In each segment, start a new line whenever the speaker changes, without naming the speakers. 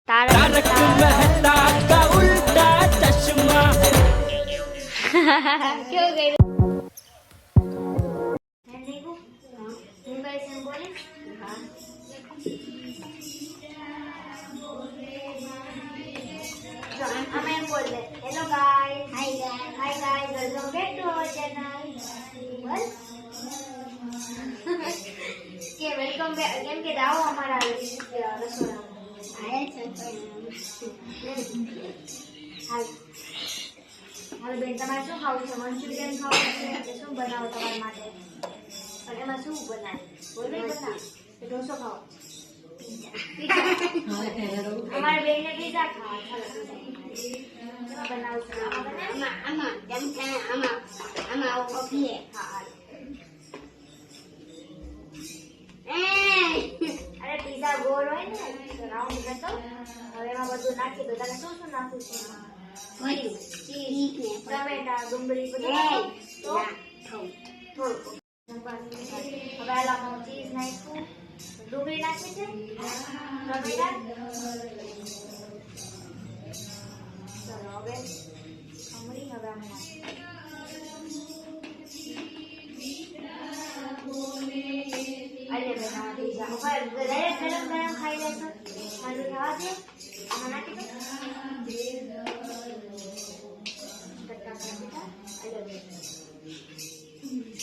तारक मेहता का उल्टा चश्मा क्यों गई hello guys hi guys welcome back to our channel के वेलकम बैक केम के दाओ हमारा रसोड़ा आया છે હાલ હાલ બેન તમારે શું ખાવું છે મંચુરિયન ખાવું છે કે શું બનાવો તમારા માટે અને એમાં શું બનાવે બોલ ને બતા કે ઢોસો ખાઓ અમારે બેનને પીઝા ખાવા ચાલો બનાવું છું આમાં કેમ કે આમાં કોફી હા અરે પીઝા ગોળ હોય ને રાઉન્ડ કરતો હવે એમાં બધું નાખી દો તને શું શું નાખું છે ચીઝ ને ટમેટા ડુંગળી બધું તો થોડું હવે આલામાં ચીઝ નાખ્યું ડુંગળી નાખી છે ટમેટા ચલો હવે ખમણી હવે આમ અરે બેટા પીઝા ઉપર ડાયરેક્ટ ગરમ ગરમ ખાઈ લેશો ઠંડુ થવા દે આમાં નાખી દો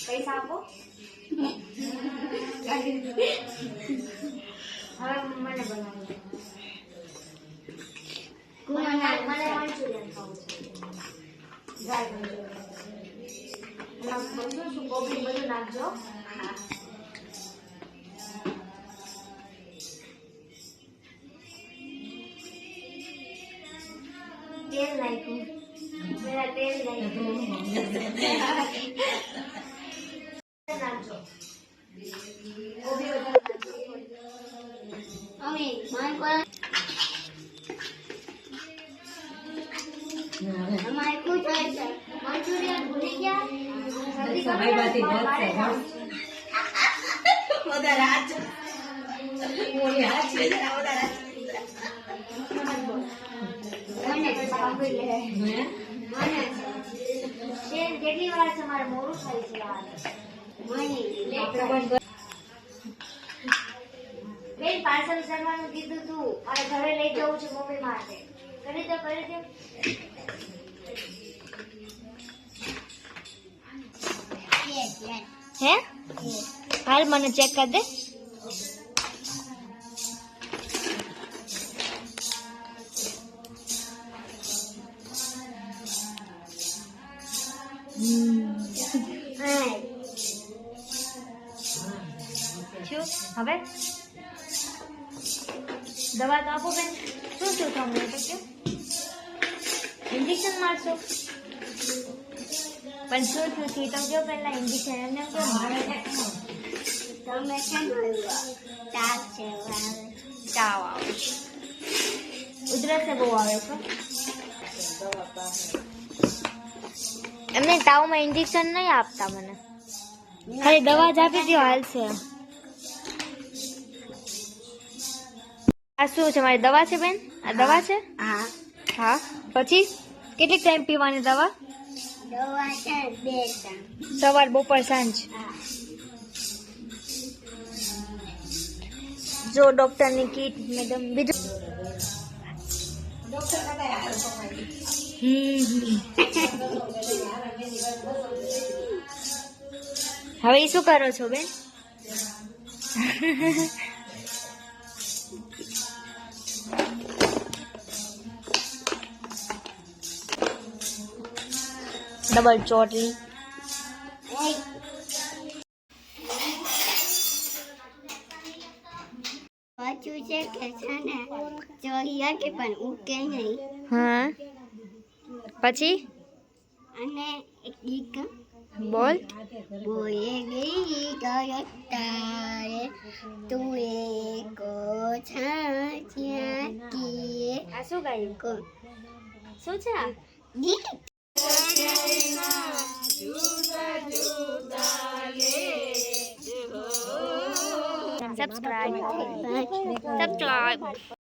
પૈસા આપો હવે મને બનાવો મને મંચુરિયન ખાવું છે ડ્રાય મંચુરિયન એમાં બધું શું કોબી બધું નાખજો तेल नाखू मेरा तेल नाखू नाखो वो भी बता अमी माय को हमारे को चाहिए मंचूरियन भूल गया सभी बातें बहुत है उधर आज मोरी हाथ से उधर કેટલી વાર તમારે મોડું થાય છે બેન પાર્સલ કરવાનું કીધું તું મારે ઘરે લઈ જવું છે મમ્મી માટે કરી દો હે હાલ મને ચેક કર દે હવે દવા તો આપો બેન શું શું તમને તો કે ઇન્જેક્શન મારશો પણ શું શું થી તમે જો પહેલા ઇન્જેક્શન એમને કેમ તમે કેમ તાવ આવે ઉધરસ બહુ આવે છે એમને તાવમાં ઇન્જેક્શન નહીં આપતા મને ખાલી દવા જ આપી દો હાલશે આ શું છે મારી દવા છે બેન આ દવા છે હા હા પછી કેટલી ટાઈમ પીવાની દવા છે 2 ટાઈમ સવાર બપોર સાંજ જો ડોક્ટરની કીટ મેડમ બીજું હવે શું કરો છો બેન डबल चोटली
बच्चों से कैसा ना चाहिए के पण उके नहीं
हाँ પછી
અને એક ગીત
બોલ
બોલેગી ગયતારે તું કો છાછ્યા કીએ
આ શું ગાયું
કો
શું છે આ
ગીત
subscribe